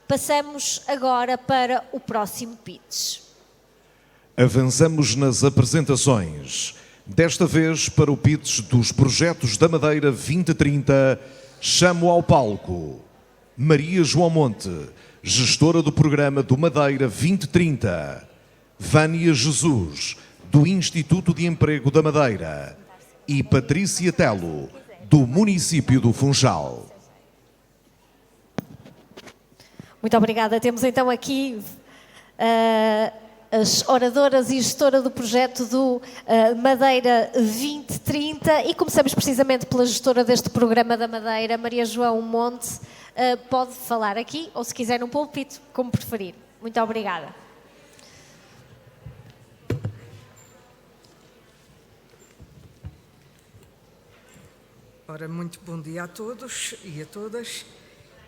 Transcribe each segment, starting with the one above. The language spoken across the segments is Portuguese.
Passamos agora para o próximo pitch. Avançamos nas apresentações. Desta vez, para o pitch dos projetos da Madeira 2030, chamo ao palco Maria João Monte, gestora do programa do Madeira 2030, Vânia Jesus, do Instituto de Emprego da Madeira, e Patrícia Telo, do município do Funchal. Muito obrigada. Temos então aqui as oradoras e gestora do projeto do Madeira 2030 e começamos precisamente pela gestora deste programa da Madeira, Maria João Monte. Pode falar aqui ou, se quiser, num púlpito, como preferir. Muito obrigada. Ora, muito bom dia a todos e a todas.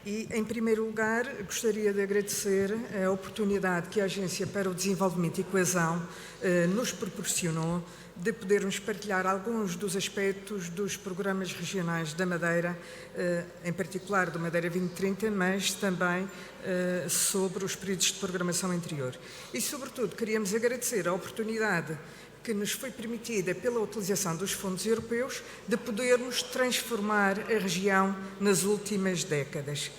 E, em primeiro lugar, gostaria de agradecer a oportunidade que a Agência para o Desenvolvimento e Coesão nos proporcionou de podermos partilhar alguns dos aspectos dos programas regionais da Madeira, em particular do Madeira 2030, mas também sobre os períodos de programação anterior. E, sobretudo, queríamos agradecer a oportunidade que nos foi permitida pela utilização dos fundos europeus de podermos transformar a região nas últimas décadas.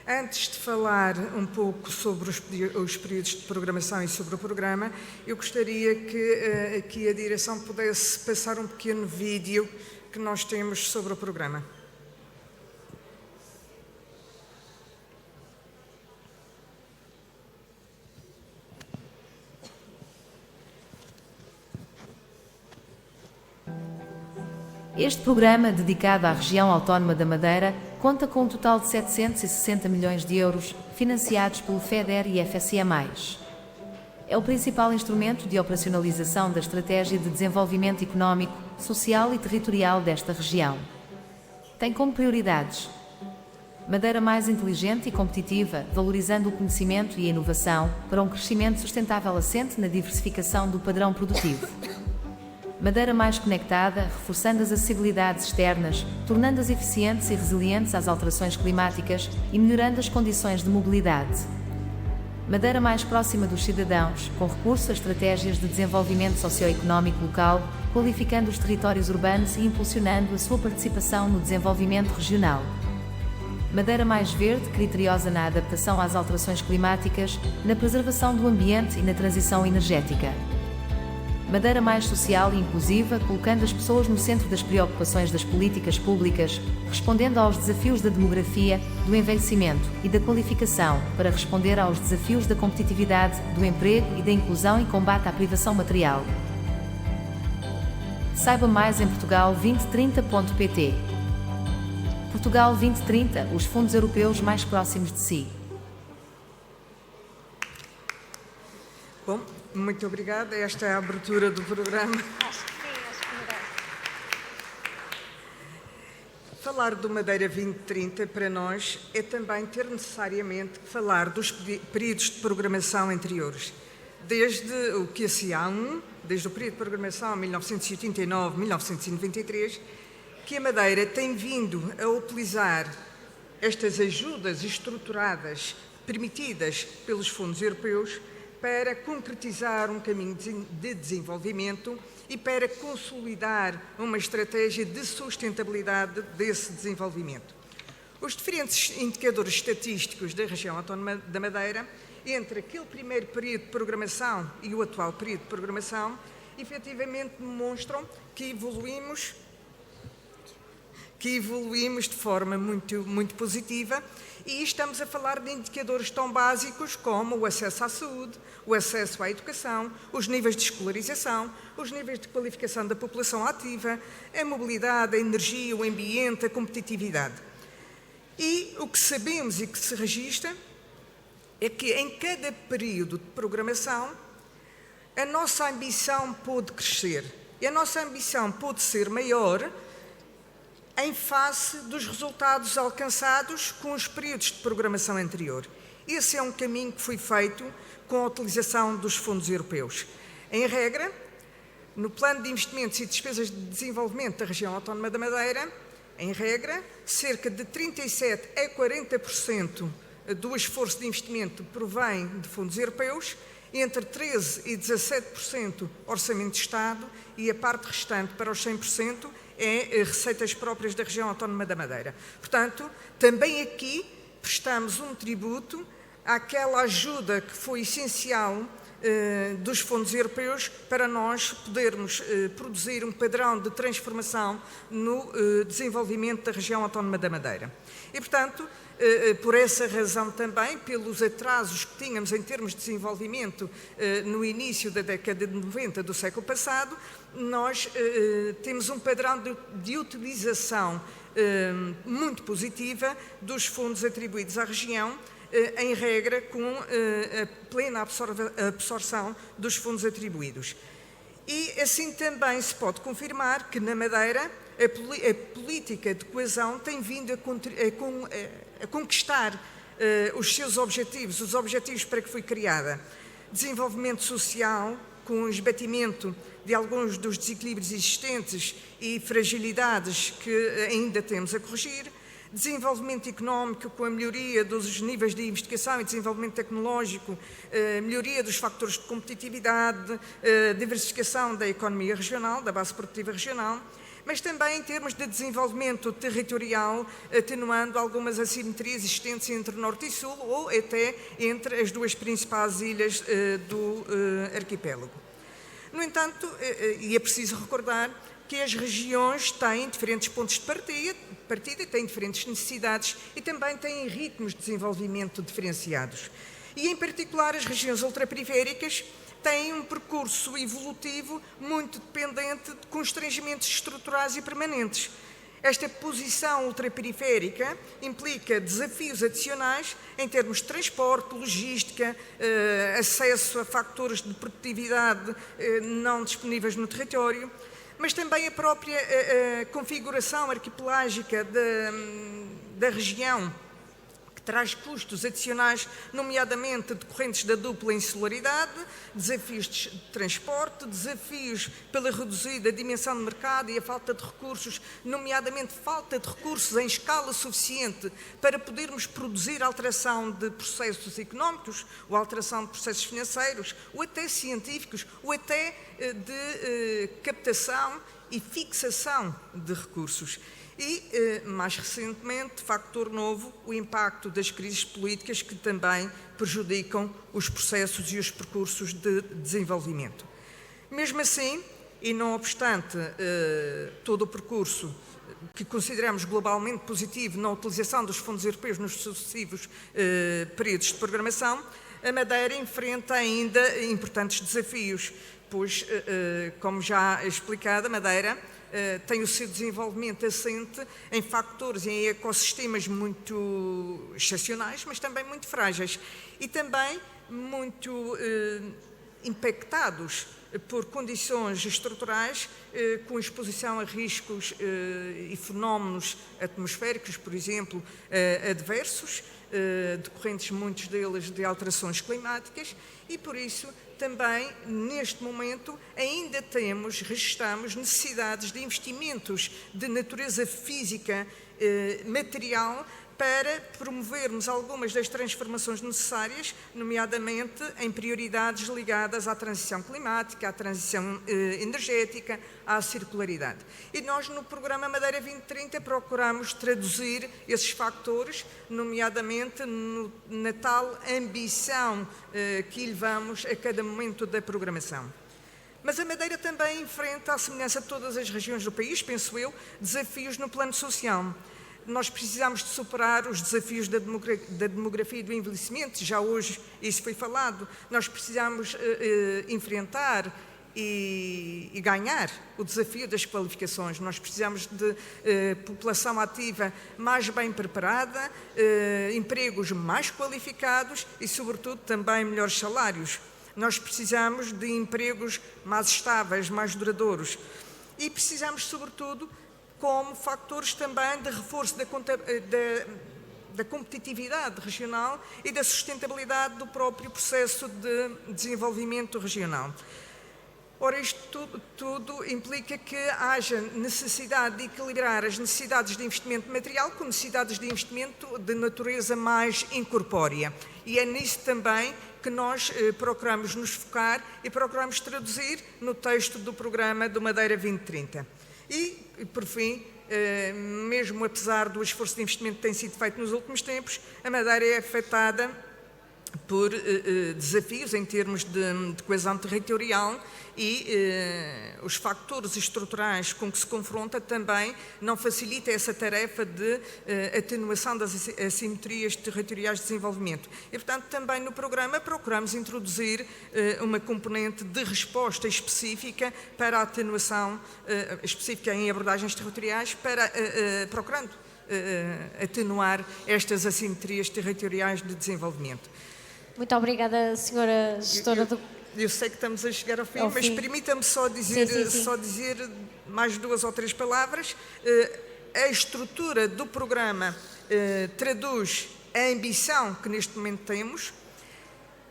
Antes de falar um pouco sobre os períodos de programação e sobre o programa, eu gostaria que aqui a direção pudesse passar um pequeno vídeo que nós temos sobre o programa. Este programa, dedicado à região autónoma da Madeira, conta com um total de 760 milhões de euros, financiados pelo FEDER e FSE+. É o principal instrumento de operacionalização da Estratégia de Desenvolvimento Económico, Social e Territorial desta região. Tem como prioridades: Madeira mais inteligente e competitiva, valorizando o conhecimento e a inovação para um crescimento sustentável assente na diversificação do padrão produtivo. Madeira mais conectada, reforçando as acessibilidades externas, tornando-as eficientes e resilientes às alterações climáticas e melhorando as condições de mobilidade. Madeira mais próxima dos cidadãos, com recurso a estratégias de desenvolvimento socioeconómico local, qualificando os territórios urbanos e impulsionando a sua participação no desenvolvimento regional. Madeira mais verde, criteriosa na adaptação às alterações climáticas, na preservação do ambiente e na transição energética. Madeira mais social e inclusiva, colocando as pessoas no centro das preocupações das políticas públicas, respondendo aos desafios da demografia, do envelhecimento e da qualificação, para responder aos desafios da competitividade, do emprego e da inclusão e combate à privação material. Saiba mais em portugal2030.pt. Portugal 2030, os fundos europeus mais próximos de si. Bom, muito obrigada. Esta é a abertura do programa. Falar do Madeira 2030 para nós é também ter necessariamente que falar dos períodos de programação anteriores. Desde o QCA1, desde o período de programação 1989-1993, que a Madeira tem vindo a utilizar estas ajudas estruturadas permitidas pelos fundos europeus para concretizar um caminho de desenvolvimento e para consolidar uma estratégia de sustentabilidade desse desenvolvimento. Os diferentes indicadores estatísticos da região autónoma da Madeira, entre aquele primeiro período de programação e o atual período de programação, efetivamente demonstram que evoluímos de forma muito positiva, e estamos a falar de indicadores tão básicos como o acesso à saúde, o acesso à educação, os níveis de escolarização, os níveis de qualificação da população ativa, a mobilidade, a energia, o ambiente, a competitividade. E o que sabemos e que se registra é que em cada período de programação a nossa ambição pôde crescer e a nossa ambição pôde ser maior em face dos resultados alcançados com os períodos de programação anterior. Esse é um caminho que foi feito com a utilização dos fundos europeus. Em regra, no Plano de Investimentos e Despesas de Desenvolvimento da Região Autónoma da Madeira, em regra, cerca de 37% a 40% do esforço de investimento provém de fundos europeus, entre 13% e 17% orçamento de Estado e a parte restante, para os 100%, é receitas próprias da região autónoma da Madeira. Portanto, também aqui prestamos um tributo àquela ajuda que foi essencial dos fundos europeus para nós podermos produzir um padrão de transformação no desenvolvimento da região autónoma da Madeira. E, portanto, por essa razão também, pelos atrasos que tínhamos em termos de desenvolvimento no início da década de 90 do século passado, nós temos um padrão de utilização muito positiva dos fundos atribuídos à região, em regra com a plena absorção dos fundos atribuídos. E assim também se pode confirmar que na Madeira a política de coesão tem vindo a conquistar os seus objetivos, os objetivos para que foi criada. Desenvolvimento social, com o esbatimento de alguns dos desequilíbrios existentes e fragilidades que ainda temos a corrigir. Desenvolvimento económico, com a melhoria dos níveis de investigação e desenvolvimento tecnológico, melhoria dos fatores de competitividade, diversificação da economia regional, da base produtiva regional, mas também em termos de desenvolvimento territorial, atenuando algumas assimetrias existentes entre Norte e Sul ou até entre as duas principais ilhas do arquipélago. No entanto, e é preciso recordar que as regiões têm diferentes pontos de partida, têm diferentes necessidades e também têm ritmos de desenvolvimento diferenciados. E, em particular, as regiões ultraperiféricas têm um percurso evolutivo muito dependente de constrangimentos estruturais e permanentes. Esta posição ultraperiférica implica desafios adicionais em termos de transporte, logística, acesso a fatores de produtividade não disponíveis no território, mas também a própria configuração arquipelágica da região, que traz custos adicionais, nomeadamente decorrentes da dupla insularidade, desafios de transporte, desafios pela reduzida dimensão de mercado e a falta de recursos, nomeadamente falta de recursos em escala suficiente para podermos produzir alteração de processos económicos, ou alteração de processos financeiros, ou até científicos, ou até de captação e fixação de recursos. E, mais recentemente, factor novo, o impacto das crises políticas que também prejudicam os processos e os percursos de desenvolvimento. Mesmo assim, e não obstante todo o percurso que consideramos globalmente positivo na utilização dos fundos europeus nos sucessivos períodos de programação, a Madeira enfrenta ainda importantes desafios, pois, como já explicado, a Madeira tem o seu desenvolvimento assente em fatores e em ecossistemas muito excepcionais, mas também muito frágeis e também muito impactados por condições estruturais com exposição a riscos e fenómenos atmosféricos, por exemplo, adversos, decorrentes muitos deles de alterações climáticas e, por isso, também, neste momento, ainda registramos necessidades de investimentos de natureza física, material, para promovermos algumas das transformações necessárias, nomeadamente em prioridades ligadas à transição climática, à transição energética, à circularidade. E nós, no programa Madeira 2030, procuramos traduzir esses fatores, nomeadamente na tal ambição que elevamos a cada momento da programação. Mas a Madeira também enfrenta, à semelhança de todas as regiões do país, penso eu, desafios no plano social. Nós precisamos de superar os desafios da demografia e do envelhecimento, já hoje isso foi falado. Nós precisamos enfrentar e ganhar o desafio das qualificações. Nós precisamos de população ativa mais bem preparada, empregos mais qualificados e, sobretudo, também melhores salários. Nós precisamos de empregos mais estáveis, mais duradouros. E precisamos, sobretudo, como fatores também de reforço da competitividade regional e da sustentabilidade do próprio processo de desenvolvimento regional. Ora, isto tudo implica que haja necessidade de equilibrar as necessidades de investimento material com necessidades de investimento de natureza mais incorpórea. E é nisso também que nós procuramos nos focar e procuramos traduzir no texto do programa do Madeira 2030. E, por fim, mesmo apesar do esforço de investimento que tem sido feito nos últimos tempos, a Madeira é afetada por desafios em termos de coesão territorial e os fatores estruturais com que se confronta também não facilita essa tarefa de atenuação das assimetrias territoriais de desenvolvimento. E, portanto, também no programa procuramos introduzir uma componente de resposta específica para a atenuação específica em abordagens territoriais, procurando atenuar estas assimetrias territoriais de desenvolvimento. Muito obrigada, senhora gestora do... Eu sei que estamos a chegar ao fim, mas permita-me só dizer, só dizer mais 2 ou 3 palavras. A estrutura do programa traduz a ambição que neste momento temos,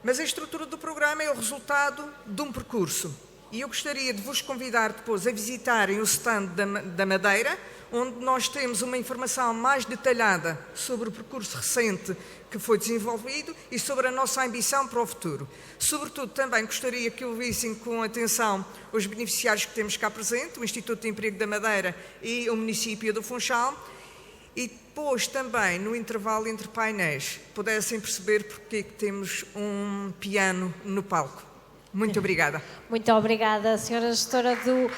mas a estrutura do programa é o resultado de um percurso. E eu gostaria de vos convidar depois a visitarem o stand da Madeira, onde nós temos uma informação mais detalhada sobre o percurso recente que foi desenvolvido e sobre a nossa ambição para o futuro. Sobretudo, também gostaria que ouvissem com atenção os beneficiários que temos cá presente, o Instituto de Emprego da Madeira e o município do Funchal, e depois também, no intervalo entre painéis, pudessem perceber porque que temos um piano no palco. Muito obrigada. Muito obrigada, senhora gestora do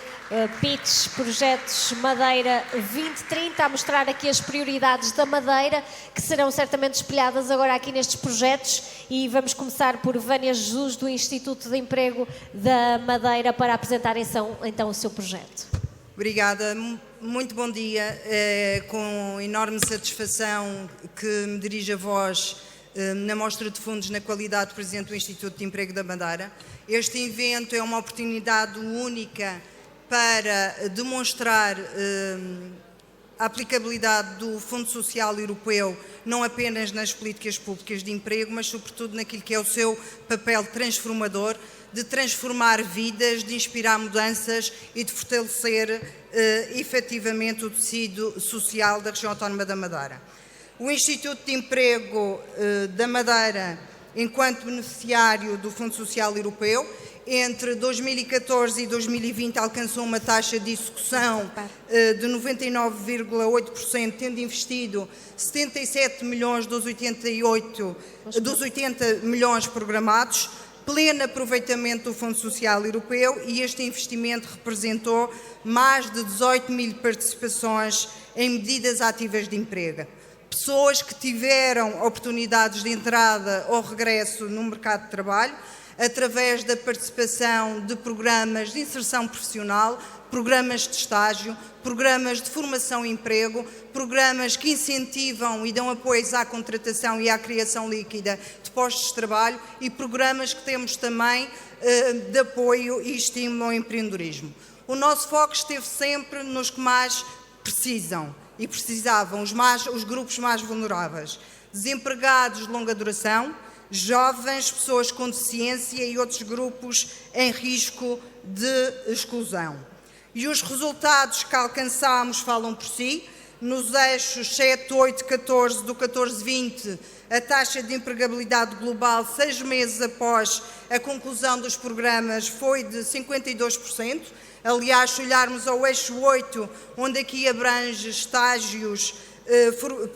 PITS Projetos Madeira 2030, a mostrar aqui as prioridades da Madeira, que serão certamente espelhadas agora aqui nestes projetos. E vamos começar por Vânia Jesus, do Instituto de Emprego da Madeira, para apresentar então o seu projeto. Obrigada. Muito bom dia. É com enorme satisfação que me dirijo a vós na mostra de fundos na qualidade de Presidente do Instituto de Emprego da Madeira. Este evento é uma oportunidade única para demonstrar a aplicabilidade do Fundo Social Europeu, não apenas nas políticas públicas de emprego, mas sobretudo naquilo que é o seu papel transformador, de transformar vidas, de inspirar mudanças e de fortalecer efetivamente o tecido social da região autónoma da Madeira. O Instituto de Emprego da Madeira, enquanto beneficiário do Fundo Social Europeu, entre 2014 e 2020 alcançou uma taxa de execução de 99,8%, tendo investido 77 milhões dos 80 milhões programados, pleno aproveitamento do Fundo Social Europeu, e este investimento representou mais de 18 mil participações em medidas ativas de emprego. Pessoas que tiveram oportunidades de entrada ou regresso no mercado de trabalho, através da participação de programas de inserção profissional, programas de estágio, programas de formação e emprego, programas que incentivam e dão apoios à contratação e à criação líquida de postos de trabalho e programas que temos também de apoio e estímulo ao empreendedorismo. O nosso foco esteve sempre nos que mais precisam e precisavam, os grupos mais vulneráveis: desempregados de longa duração, jovens, pessoas com deficiência e outros grupos em risco de exclusão. E os resultados que alcançámos falam por si. Nos eixos 7, 8, 14, do 14-20, a taxa de empregabilidade global, 6 meses após a conclusão dos programas, foi de 52%. Aliás, se olharmos ao eixo 8, onde aqui abrange estágios,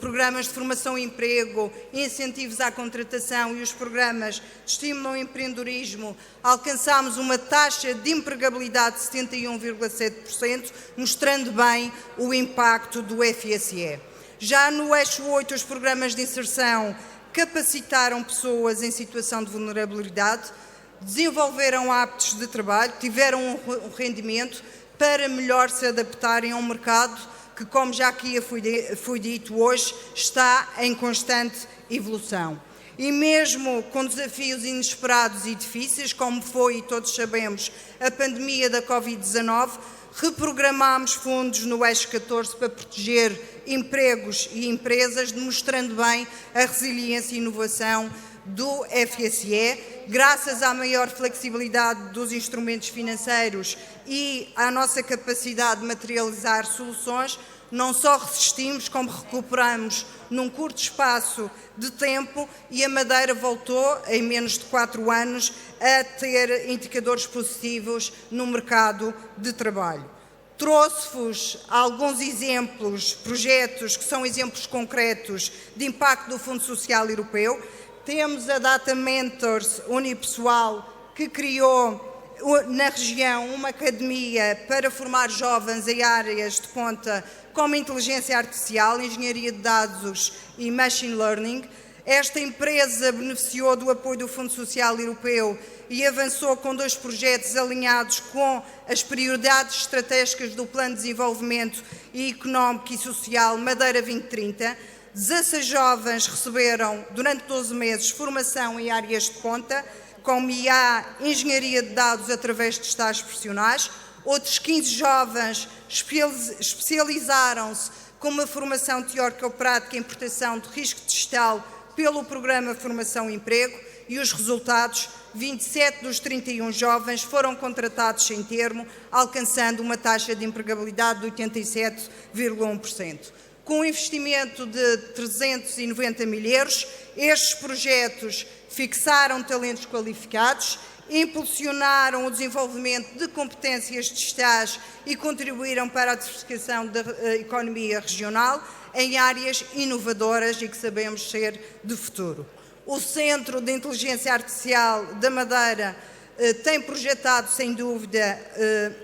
programas de formação e emprego, incentivos à contratação e os programas de estímulo ao empreendedorismo, alcançámos uma taxa de empregabilidade de 71,7%, mostrando bem o impacto do FSE. Já no eixo 8, os programas de inserção capacitaram pessoas em situação de vulnerabilidade, desenvolveram hábitos de trabalho, tiveram um rendimento para melhor se adaptarem a um mercado que, como já aqui foi dito hoje, está em constante evolução. E mesmo com desafios inesperados e difíceis, como foi, e todos sabemos, a pandemia da Covid-19, reprogramámos fundos no eixo 14 para proteger empregos e empresas, demonstrando bem a resiliência e inovação do FSE, graças à maior flexibilidade dos instrumentos financeiros e à nossa capacidade de materializar soluções, não só resistimos, como recuperamos num curto espaço de tempo e a Madeira voltou, em menos de 4 anos, a ter indicadores positivos no mercado de trabalho. Trouxe-vos alguns exemplos, projetos que são exemplos concretos de impacto do Fundo Social Europeu. Temos a Data Mentors unipessoal, que criou na região uma academia para formar jovens em áreas de ponta como inteligência artificial, engenharia de dados e machine learning. Esta empresa beneficiou do apoio do Fundo Social Europeu e avançou com 2 projetos alinhados com as prioridades estratégicas do Plano de Desenvolvimento Económico e Social Madeira 2030. 16 jovens receberam, durante 12 meses, formação em áreas de ponta, como IA, engenharia de dados através de estágios profissionais. Outros 15 jovens especializaram-se com uma formação teórico-prática em proteção de risco digital pelo programa Formação e Emprego, e os resultados: 27 dos 31 jovens foram contratados sem termo, alcançando uma taxa de empregabilidade de 87,1%. Com um investimento de 390 mil euros, estes projetos fixaram talentos qualificados, impulsionaram o desenvolvimento de competências digitais e contribuíram para a diversificação da economia regional em áreas inovadoras e que sabemos ser de futuro. O Centro de Inteligência Artificial da Madeira tem projetado, sem dúvida,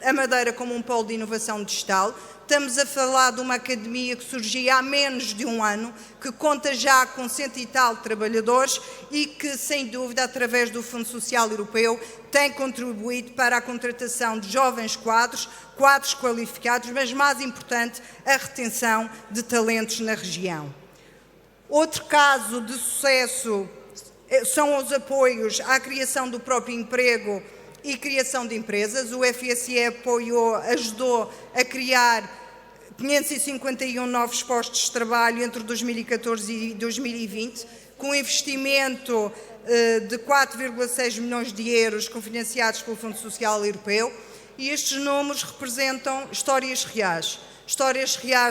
a Madeira como um polo de inovação digital. Estamos a falar de uma academia que surgiu há menos de 1 ano, que conta já com 100 e tal trabalhadores e que, sem dúvida, através do Fundo Social Europeu, tem contribuído para a contratação de jovens quadros qualificados, mas, mais importante, a retenção de talentos na região. Outro caso de sucesso são os apoios à criação do próprio emprego e criação de empresas. O FSE ajudou a criar 551 novos postos de trabalho entre 2014 e 2020, com investimento de 4,6 milhões de euros cofinanciados pelo Fundo Social Europeu, e estes números representam histórias reais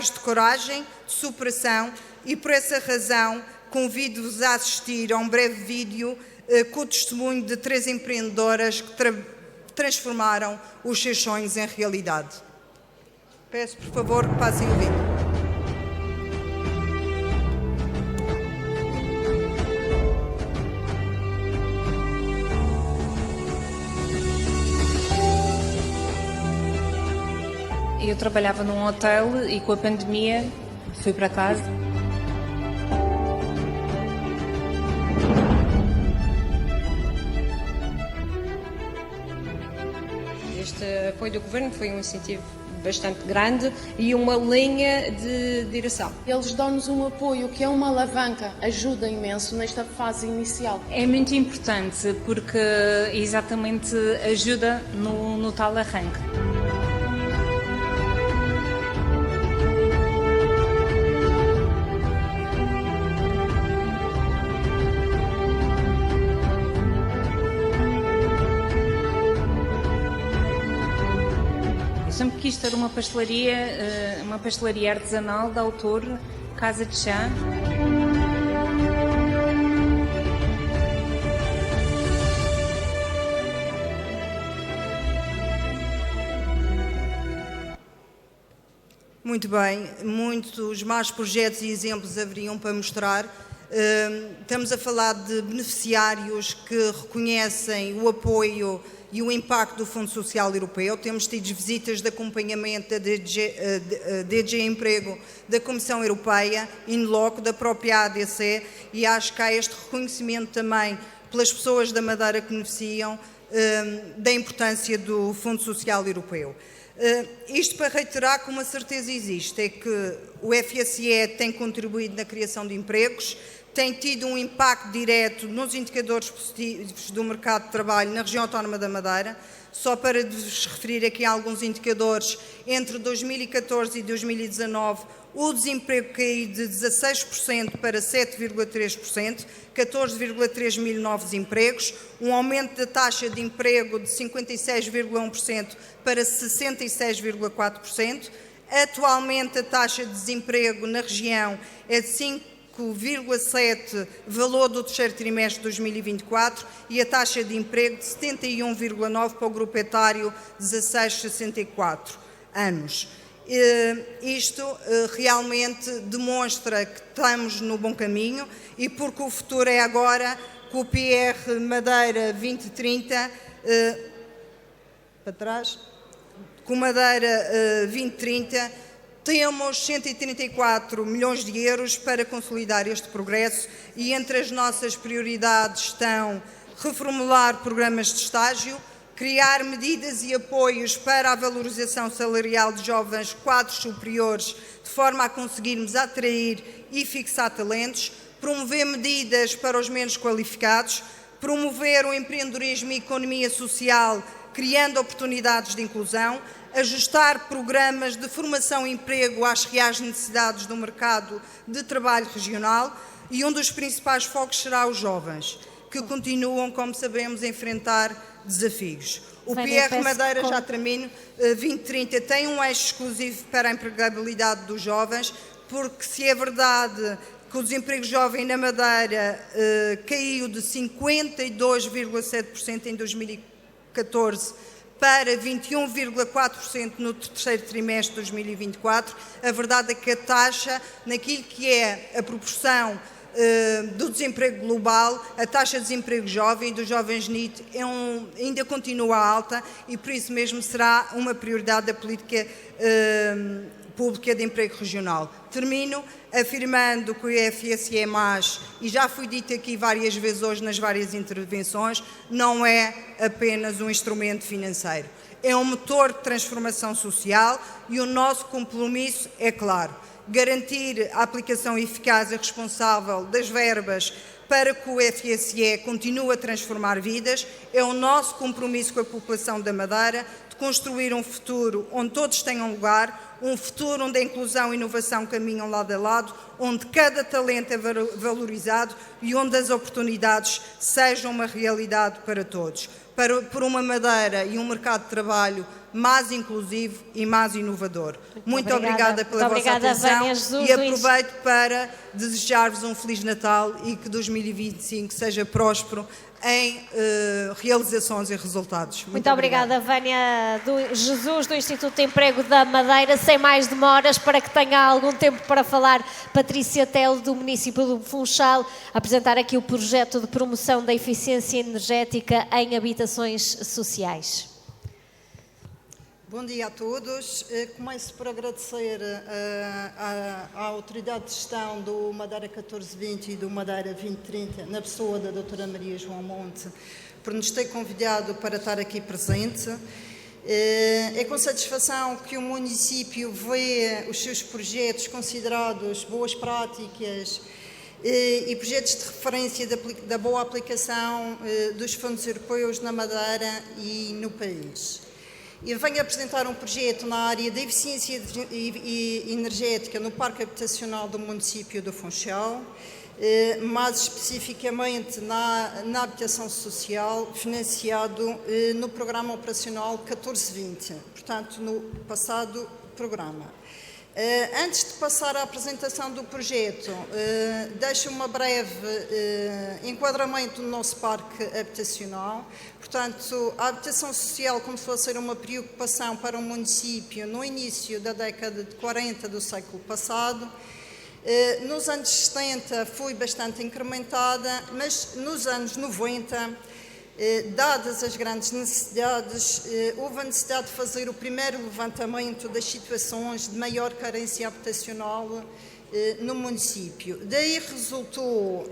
de coragem, de superação, e por essa razão convido-vos a assistir a um breve vídeo com o testemunho de 3 empreendedoras que transformaram os seus sonhos em realidade. Peço, por favor, que passem o vídeo. Eu trabalhava num hotel e com a pandemia fui para casa. Este apoio do Governo foi um incentivo bastante grande e uma linha de direção. Eles dão-nos um apoio que é uma alavanca, ajuda imenso nesta fase inicial. É muito importante porque exatamente ajuda no tal arranque. Sempre quis ter uma pastelaria artesanal de autor, casa de chá. Muito bem, muitos mais projetos e exemplos haveriam para mostrar. Estamos a falar de beneficiários que reconhecem o apoio e o impacto do Fundo Social Europeu. Temos tido visitas de acompanhamento da DG Emprego, da Comissão Europeia, in loco, da própria ADC, e acho que há este reconhecimento também pelas pessoas da Madeira que beneficiam da importância do Fundo Social Europeu. Isto para reiterar que uma certeza existe, é que o FSE tem contribuído na criação de empregos, tem tido um impacto direto nos indicadores positivos do mercado de trabalho na região autónoma da Madeira. Só para vos referir aqui a alguns indicadores, entre 2014 e 2019, o desemprego caiu de 16% para 7,3%, 14,3 mil novos empregos, um aumento da taxa de emprego de 56,1% para 66,4%. Atualmente a taxa de desemprego na região é de 5,7% valor do terceiro trimestre de 2024 e a taxa de emprego de 71,9% para o grupo etário 16-64 anos. Isto realmente demonstra que estamos no bom caminho e porque o futuro é agora, com o PR Madeira 2030, para trás, com Madeira 2030, temos 134 milhões de euros para consolidar este progresso e entre as nossas prioridades estão reformular programas de estágio, criar medidas e apoios para a valorização salarial de jovens quadros superiores, de forma a conseguirmos atrair e fixar talentos, promover medidas para os menos qualificados, promover o empreendedorismo e a economia social, criando oportunidades de inclusão, ajustar programas de formação e emprego às reais necessidades do mercado de trabalho regional e um dos principais focos será os jovens, que continuam, como sabemos, a enfrentar desafios. O PR Madeira, já termino, 2030 tem um eixo exclusivo para a empregabilidade dos jovens, porque se é verdade que o desemprego jovem na Madeira caiu de 52,7% em 2014 para 21,4% no terceiro trimestre de 2024, a verdade é que a taxa, naquilo que é a proporção do desemprego global, a taxa de desemprego jovem, dos jovens NEET, ainda continua alta e por isso mesmo será uma prioridade da política pública de emprego regional. Termino afirmando que o FSE+, e já foi dito aqui várias vezes hoje nas várias intervenções, não é apenas um instrumento financeiro. É um motor de transformação social e o nosso compromisso é claro. Garantir a aplicação eficaz e responsável das verbas para que o FSE continue a transformar vidas, é o nosso compromisso com a população da Madeira de construir um futuro onde todos tenham lugar, um futuro onde a inclusão e a inovação caminham lado a lado, onde cada talento é valorizado e onde as oportunidades sejam uma realidade para todos. Por uma Madeira e um mercado de trabalho mais inclusivo e mais inovador. Muito obrigada pela vossa atenção e aproveito para desejar-vos um Feliz Natal e que 2025 seja próspero em realizações e resultados. Muito obrigada, Vânia Jesus, do Instituto de Emprego da Madeira. Sem mais demoras, para que tenha algum tempo para falar, Patrícia Telo, do município do Funchal, apresentar aqui o projeto de promoção da eficiência energética em habitações sociais. Bom dia a todos. Começo por agradecer à Autoridade de Gestão do Madeira 1420 e do Madeira 2030, na pessoa da doutora Maria João Monte, por nos ter convidado para estar aqui presente. É com satisfação que o município vê os seus projetos considerados boas práticas e projetos de referência da boa aplicação dos fundos europeus na Madeira e no país. Eu venho apresentar um projeto na área da eficiência energética no Parque Habitacional do município do Funchal, mais especificamente na habitação social, financiado no Programa Operacional 1420, portanto, no passado programa. Antes de passar à apresentação do projeto, deixo uma breve enquadramento do nosso parque habitacional. Portanto, a habitação social começou a ser uma preocupação para o município no início da década de 40 do século passado. Nos anos 70 foi bastante incrementada, mas nos anos 90, dadas as grandes necessidades, houve a necessidade de fazer o primeiro levantamento das situações de maior carência habitacional no município. Daí resultou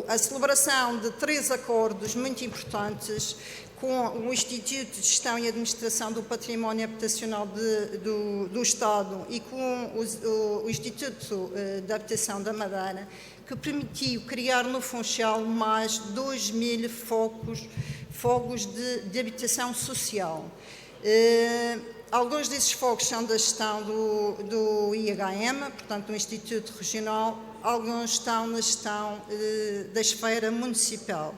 a celebração de 3 acordos muito importantes com o Instituto de Gestão e Administração do Património Habitacional do Estado e com o Instituto de Habitação da Madeira, que permitiu criar no Funchal mais 2.000 fogos de habitação social. Alguns desses fogos são da gestão do IHM, portanto, do Instituto Regional, alguns estão na gestão da esfera municipal.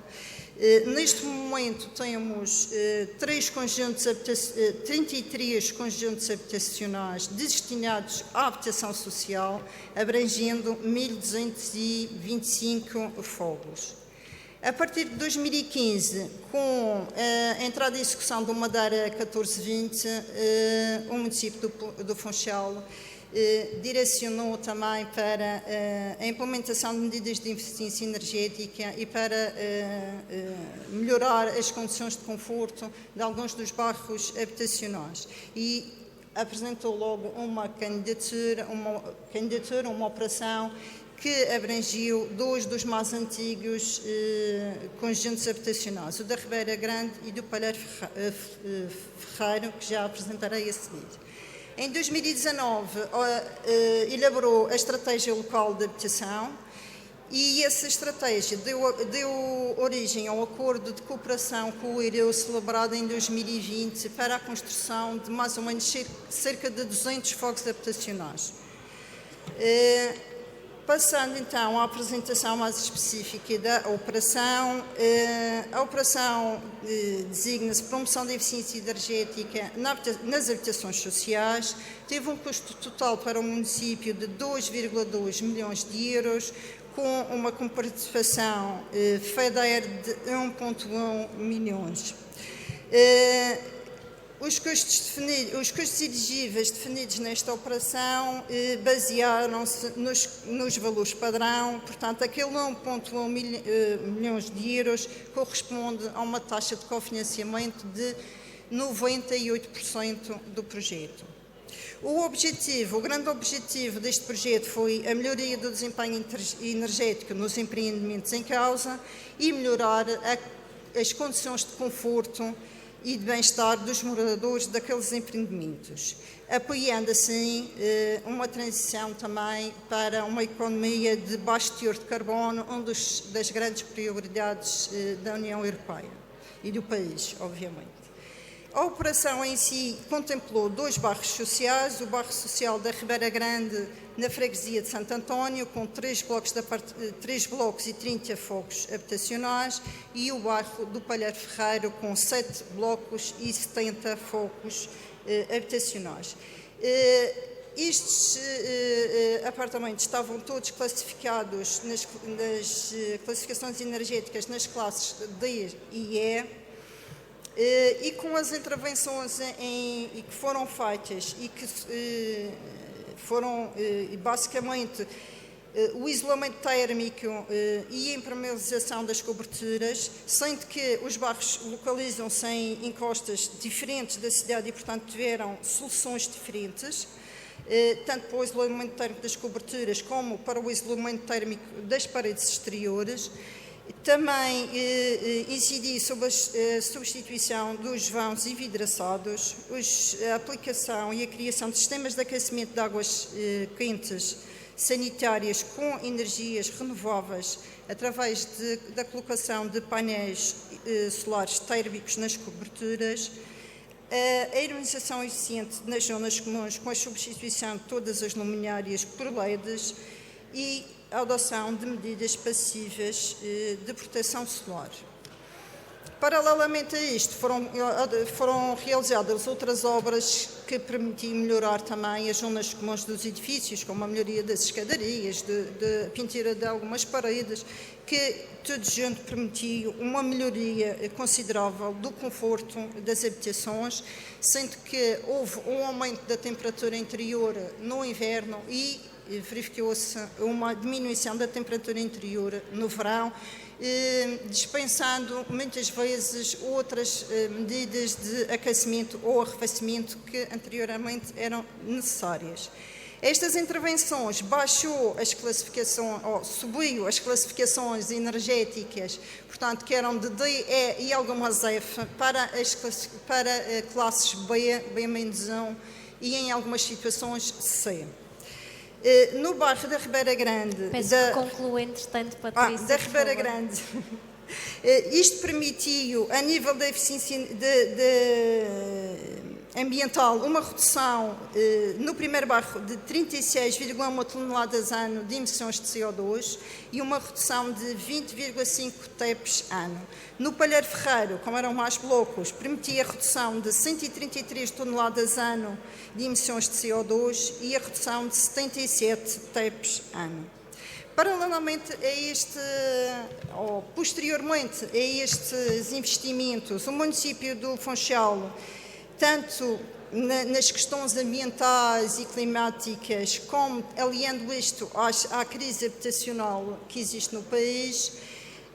Neste momento temos 33 conjuntos habitacionais destinados à habitação social, abrangendo 1.225 fogos. A partir de 2015, com a entrada em execução do Madeira 1420, o município do Funchal direcionou também para a implementação de medidas de eficiência energética e para melhorar as condições de conforto de alguns dos bairros habitacionais. E apresentou logo uma candidatura, uma operação que abrangiu 2 dos mais antigos conjuntos habitacionais, o da Ribeira Grande e do Palheiro Ferreiro, que já apresentarei a seguir. Em 2019, elaborou a Estratégia Local de Habitação e essa estratégia deu origem ao acordo de cooperação com o IREU celebrado em 2020 para a construção de mais ou menos cerca de 200 fogos habitacionais. Passando então à apresentação mais específica da operação, a operação designa-se Promoção da Eficiência Energética nas Habitações Sociais, teve um custo total para o município de 2,2 milhões de euros, com uma participação FEDER de 1,1 milhões. Os custos elegíveis definidos nesta operação basearam-se nos valores padrão, portanto, aquele 1,1 milhões de euros corresponde a uma taxa de cofinanciamento de 98% do projeto. O grande objetivo deste projeto foi a melhoria do desempenho energético nos empreendimentos em causa e melhorar as condições de conforto e de bem-estar dos moradores daqueles empreendimentos, apoiando assim uma transição também para uma economia de baixo teor de carbono, uma das grandes prioridades da União Europeia e do país, obviamente. A operação em si contemplou 2 bairros sociais, o bairro social da Ribeira Grande, na freguesia de Santo António, com 3 blocos e 30 fogos habitacionais, e o bairro do Palheiro Ferreiro, com 7 blocos e 70 fogos habitacionais. Estes apartamentos estavam todos classificados nas classificações energéticas nas classes D e E, e com as intervenções que foram feitas e que foram basicamente o isolamento térmico e a impermeabilização das coberturas, sendo que os bairros localizam-se em encostas diferentes da cidade e, portanto, tiveram soluções diferentes, tanto para o isolamento térmico das coberturas como para o isolamento térmico das paredes exteriores. Também incidi sobre a substituição dos vãos envidraçados, a aplicação e a criação de sistemas de aquecimento de águas quentes sanitárias com energias renováveis através da colocação de painéis solares térmicos nas coberturas, a iluminação eficiente nas zonas comuns com a substituição de todas as luminárias por LEDs e a adoção de medidas passivas de proteção solar. Paralelamente a isto, foram realizadas outras obras que permitiam melhorar também as zonas comuns dos edifícios, como a melhoria das escadarias, de pintura de algumas paredes, que tudo junto permitiu uma melhoria considerável do conforto das habitações, sendo que houve um aumento da temperatura interior no inverno e verificou-se uma diminuição da temperatura interior no verão, dispensando muitas vezes outras medidas de aquecimento ou arrefecimento que anteriormente eram necessárias. Estas intervenções subiu as classificações energéticas, portanto, que eram de D, E e algumas F, para classes B, B-1 e em algumas situações C. No bairro da Ribeira Grande... Peço que conclua, entretanto, Patrícia. Da Ribeira Grande. Isto permitiu, a nível da eficiência ambiental, uma redução no primeiro bairro de 36,1 toneladas ano de emissões de CO2 e uma redução de 20,5 TEPs ano. No Palheiro Ferreiro, como eram mais blocos, permitia a redução de 133 toneladas ano de emissões de CO2 e a redução de 77 TEPs ano. Paralelamente a ou posteriormente a estes investimentos, o município do Funchal, tanto nas questões ambientais e climáticas, como aliando isto à crise habitacional que existe no país,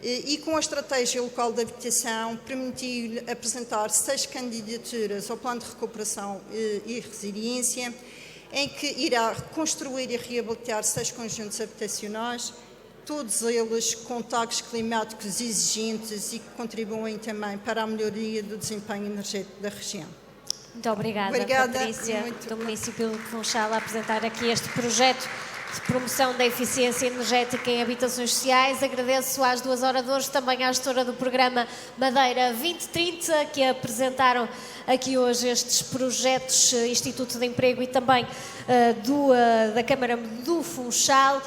e com a estratégia local de habitação, permitiu apresentar 6 candidaturas ao Plano de Recuperação e Resiliência, em que irá construir e reabilitar 6 conjuntos habitacionais, todos eles com taxas climáticos exigentes e que contribuem também para a melhoria do desempenho energético da região. Muito obrigada, Patrícia, do município de Funchal, a apresentar aqui este projeto de promoção da eficiência energética em habitações sociais. Agradeço às 2 oradoras, também à gestora do programa Madeira 2030, que apresentaram aqui hoje estes projetos, Instituto de Emprego e também da Câmara do Funchal.